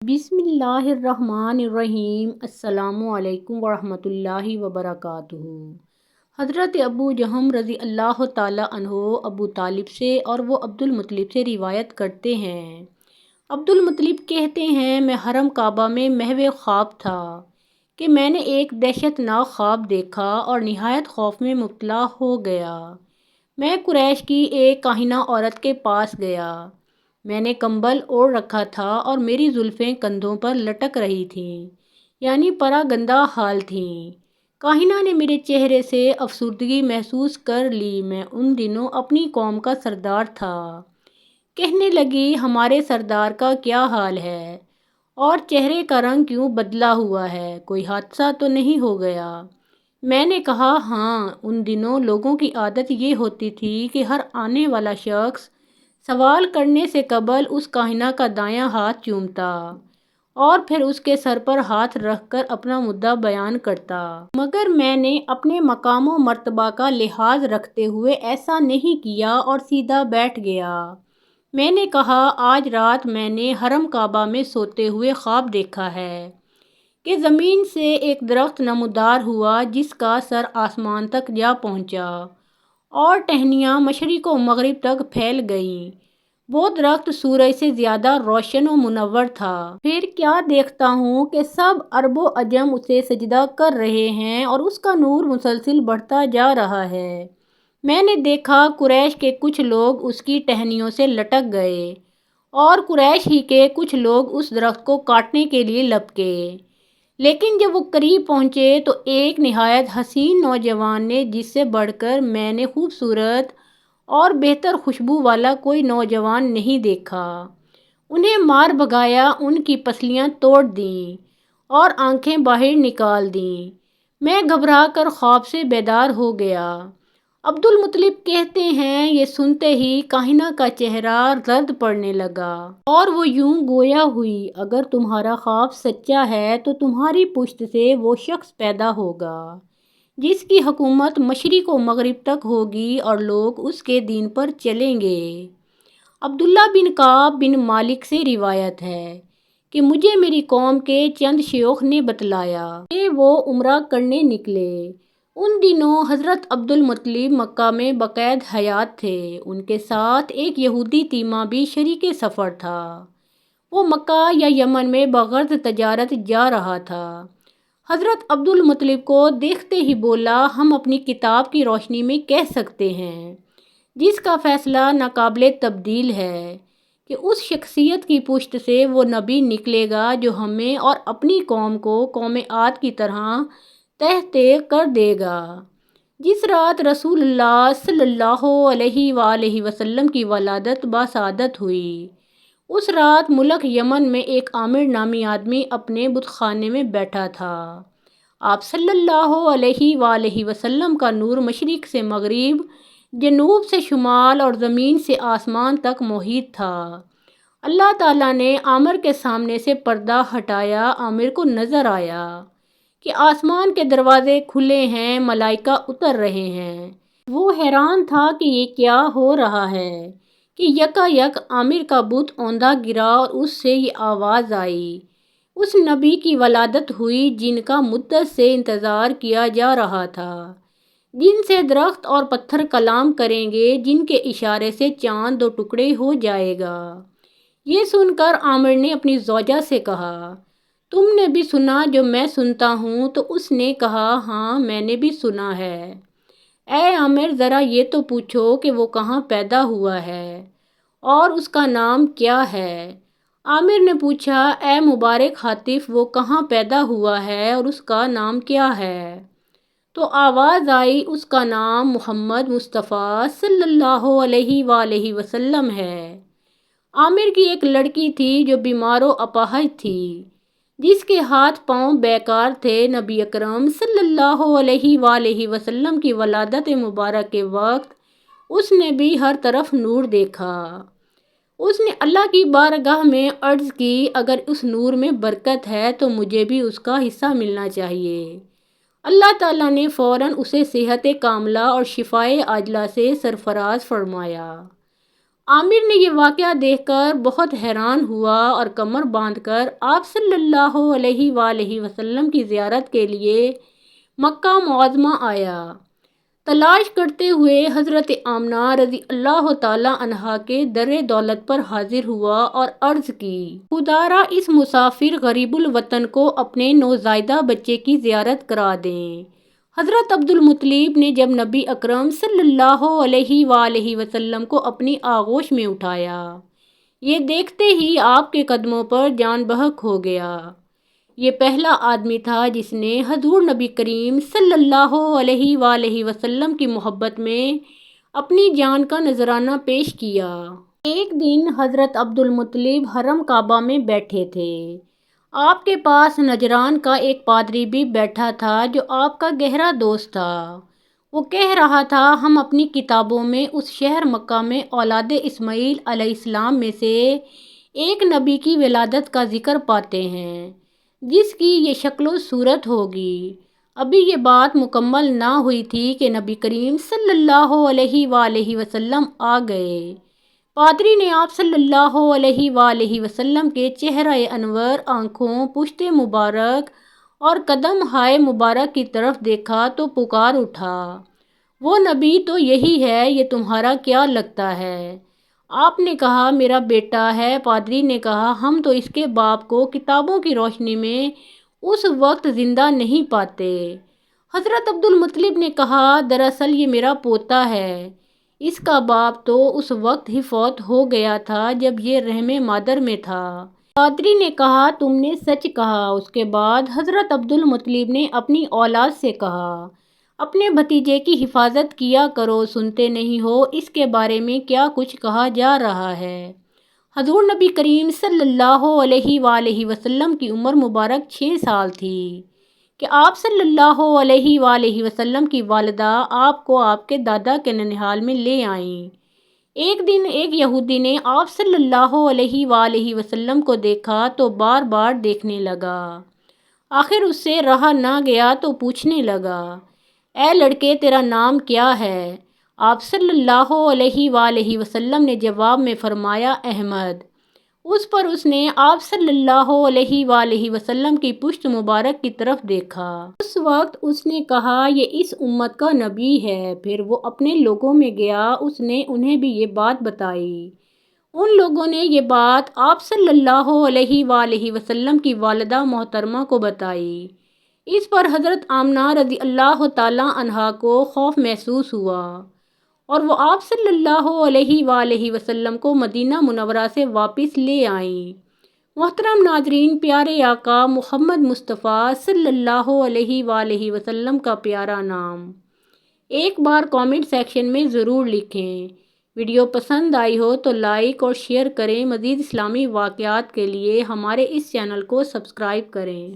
بسم اللہ الرحمن الرحیم۔ السلام علیکم ورحمۃ اللہ وبرکاتہ۔ حضرت ابو جہم رضی اللہ تعالیٰ عنہ ابو طالب سے اور وہ عبد المطلب سے روایت کرتے ہیں۔ عبد المطلب کہتے ہیں میں حرم کعبہ میں محو خواب تھا کہ میں نے ایک دہشت ناک خواب دیکھا اور نہایت خوف میں مبتلا ہو گیا۔ میں قریش کی ایک کاہنہ عورت کے پاس گیا۔ میں نے کمبل اوڑھ رکھا تھا اور میری زلفیں کندھوں پر لٹک رہی تھیں، یعنی پراگندہ حال تھیں۔ کاہنہ نے میرے چہرے سے افسردگی محسوس کر لی۔ میں ان دنوں اپنی قوم کا سردار تھا۔ کہنے لگی ہمارے سردار کا کیا حال ہے اور چہرے کا رنگ کیوں بدلا ہوا ہے، کوئی حادثہ تو نہیں ہو گیا؟ میں نے کہا ہاں، ان دنوں لوگوں کی عادت یہ ہوتی تھی کہ ہر آنے والا شخص سوال کرنے سے قبل اس کاہنہ کا دایاں ہاتھ چومتا اور پھر اس کے سر پر ہاتھ رکھ کر اپنا مدعا بیان کرتا، مگر میں نے اپنے مقام و مرتبہ کا لحاظ رکھتے ہوئے ایسا نہیں کیا اور سیدھا بیٹھ گیا۔ میں نے کہا آج رات میں نے حرم کعبہ میں سوتے ہوئے خواب دیکھا ہے کہ زمین سے ایک درخت نمودار ہوا جس کا سر آسمان تک جا پہنچا اور ٹہنیاں مشرق و مغرب تک پھیل گئیں۔ وہ درخت سورج سے زیادہ روشن و منور تھا۔ پھر کیا دیکھتا ہوں کہ سب عرب و عجم اسے سجدہ کر رہے ہیں اور اس کا نور مسلسل بڑھتا جا رہا ہے۔ میں نے دیکھا قریش کے کچھ لوگ اس کی ٹہنیوں سے لٹک گئے اور قریش ہی کے کچھ لوگ اس درخت کو کاٹنے کے لیے لپکے، لیکن جب وہ قریب پہنچے تو ایک نہایت حسین نوجوان نے، جس سے بڑھ کر میں نے خوبصورت اور بہتر خوشبو والا کوئی نوجوان نہیں دیکھا، انہیں مار بھگایا، ان کی پسلیاں توڑ دیں اور آنکھیں باہر نکال دیں۔ میں گھبرا کر خواب سے بیدار ہو گیا۔ عبد المطلب کہتے ہیں یہ سنتے ہی کاہنہ کا چہرہ زرد پڑنے لگا اور وہ یوں گویا ہوئی اگر تمہارا خواب سچا ہے تو تمہاری پشت سے وہ شخص پیدا ہوگا جس کی حکومت مشرق و مغرب تک ہوگی اور لوگ اس کے دین پر چلیں گے۔ عبداللہ بن کعب بن مالک سے روایت ہے کہ مجھے میری قوم کے چند شیوخ نے بتلایا کہ وہ عمرہ کرنے نکلے۔ ان دنوں حضرت عبد المطلب مکہ میں باقید حیات تھے۔ ان کے ساتھ ایک یہودی تیمہ بھی شریک سفر تھا۔ وہ مکہ یا یمن میں بغرض تجارت جا رہا تھا۔ حضرت عبد المطلب کو دیکھتے ہی بولا ہم اپنی کتاب کی روشنی میں کہہ سکتے ہیں، جس کا فیصلہ ناقابل تبدیل ہے، کہ اس شخصیت کی پشت سے وہ نبی نکلے گا جو ہمیں اور اپنی قوم کو قوم عاد کی طرح تہہ کر دے گا۔ جس رات رسول اللہ صلی اللہ علیہ وآلہ وسلم کی ولادت بسعادت ہوئی، اس رات ملک یمن میں ایک عامر نامی آدمی اپنے بت خانے میں بیٹھا تھا۔ آپ صلی اللہ علیہ وآلہ وسلم کا نور مشرق سے مغرب، جنوب سے شمال اور زمین سے آسمان تک محیط تھا۔ اللہ تعالیٰ نے عامر کے سامنے سے پردہ ہٹایا۔ عامر کو نظر آیا کہ آسمان کے دروازے کھلے ہیں، ملائکہ اتر رہے ہیں۔ وہ حیران تھا کہ یہ کیا ہو رہا ہے کہ یکا یک عامر کا بت اوندا گرا اور اس سے یہ آواز آئی، اس نبی کی ولادت ہوئی جن کا مدت سے انتظار کیا جا رہا تھا، جن سے درخت اور پتھر کلام کریں گے، جن کے اشارے سے چاند دو ٹکڑے ہو جائے گا۔ یہ سن کر عامر نے اپنی زوجہ سے کہا تم نے بھی سنا جو میں سنتا ہوں؟ تو اس نے کہا ہاں میں نے بھی سنا ہے۔ اے عامر ذرا یہ تو پوچھو کہ وہ کہاں پیدا ہوا ہے اور اس کا نام کیا ہے؟ عامر نے پوچھا اے مبارک ہاتف وہ کہاں پیدا ہوا ہے اور اس کا نام کیا ہے؟ تو آواز آئی اس کا نام محمد مصطفیٰ صلی اللہ علیہ وآلہ وسلم ہے۔ عامر کی ایک لڑکی تھی جو بیمار و اپاہج تھی، جس کے ہاتھ پاؤں بیکار تھے۔ نبی اکرم صلی اللہ علیہ وآلہ وسلم کی ولادت مبارک کے وقت اس نے بھی ہر طرف نور دیکھا۔ اس نے اللہ کی بارگاہ میں عرض کی اگر اس نور میں برکت ہے تو مجھے بھی اس کا حصہ ملنا چاہیے۔ اللہ تعالیٰ نے فوراً اسے صحت کاملہ اور شفائے عاجلہ سے سرفراز فرمایا۔ عامر نے یہ واقعہ دیکھ کر بہت حیران ہوا اور کمر باندھ کر آپ صلی اللہ علیہ وآلہ وسلم کی زیارت کے لیے مکہ معظمہ آیا۔ تلاش کرتے ہوئے حضرت آمنہ رضی اللہ تعالیٰ عنہا کے در دولت پر حاضر ہوا اور عرض کی، خدارا اس مسافر غریب الوطن کو اپنے نوزائیدہ بچے کی زیارت کرا دیں۔ حضرت عبدالمطلب نے جب نبی اکرم صلی اللہ علیہ وآلہ وسلم کو اپنی آغوش میں اٹھایا، یہ دیکھتے ہی آپ کے قدموں پر جان بحق ہو گیا۔ یہ پہلا آدمی تھا جس نے حضور نبی کریم صلی اللہ علیہ وآلہ وسلم کی محبت میں اپنی جان کا نذرانہ پیش کیا۔ ایک دن حضرت عبدالمطلب حرم کعبہ میں بیٹھے تھے۔ آپ کے پاس نجران کا ایک پادری بھی بیٹھا تھا جو آپ کا گہرا دوست تھا۔ وہ کہہ رہا تھا، ہم اپنی کتابوں میں اس شہر مکہ میں اولاد اسماعیل علیہ السلام میں سے ایک نبی کی ولادت کا ذکر پاتے ہیں جس کی یہ شکل و صورت ہوگی۔ ابھی یہ بات مکمل نہ ہوئی تھی کہ نبی کریم صلی اللہ علیہ وآلہ وسلم آ گئے۔ پادری نے آپ صلی اللہ علیہ وآلہ وسلم کے چہرہ انور، آنکھوں، پشت مبارک اور قدم ہائے مبارک کی طرف دیکھا تو پکار اٹھا، وہ نبی تو یہی ہے، یہ تمہارا کیا لگتا ہے؟ آپ نے کہا، میرا بیٹا ہے۔ پادری نے کہا، ہم تو اس کے باپ کو کتابوں کی روشنی میں اس وقت زندہ نہیں پاتے۔ حضرت عبدالمطلب نے کہا، دراصل یہ میرا پوتا ہے، اس کا باپ تو اس وقت ہی فوت ہو گیا تھا جب یہ رحم مادر میں تھا۔ پادری نے کہا، تم نے سچ کہا۔ اس کے بعد حضرت عبدالمطلب نے اپنی اولاد سے کہا، اپنے بھتیجے کی حفاظت کیا کرو، سنتے نہیں ہو اس کے بارے میں کیا کچھ کہا جا رہا ہے۔ حضور نبی کریم صلی اللہ علیہ وآلہ وسلم کی عمر مبارک 6 سال تھی کہ آپ صلی اللہ علیہ وآلہ وسلم کی والدہ آپ کو آپ کے دادا کے ننھال میں لے آئیں۔ ایک دن ایک یہودی نے آپ صلی اللہ علیہ وآلہ وسلم کو دیکھا تو بار بار دیکھنے لگا۔ آخر اس سے رہا نہ گیا تو پوچھنے لگا، اے لڑکے، تیرا نام کیا ہے؟ آپ صلی اللہ علیہ وآلہ وسلم نے جواب میں فرمایا، احمد۔ اس پر اس نے آپ صلی اللہ علیہ وآلہ وسلم کی پشت مبارک کی طرف دیکھا۔ اس وقت اس نے کہا، یہ اس امت کا نبی ہے۔ پھر وہ اپنے لوگوں میں گیا، اس نے انہیں بھی یہ بات بتائی۔ ان لوگوں نے یہ بات آپ صلی اللہ علیہ وآلہ وسلم کی والدہ محترمہ کو بتائی۔ اس پر حضرت آمنہ رضی اللہ تعالیٰ عنہا کو خوف محسوس ہوا اور وہ آپ صلی اللہ علیہ وآلہ وسلم کو مدینہ منورہ سے واپس لے آئیں۔ محترم ناظرین، پیارے آقا محمد مصطفیٰ صلی اللہ علیہ وآلہ وسلم کا پیارا نام ایک بار کامنٹ سیکشن میں ضرور لکھیں۔ ویڈیو پسند آئی ہو تو لائک اور شیئر کریں۔ مزید اسلامی واقعات کے لیے ہمارے اس چینل کو سبسکرائب کریں۔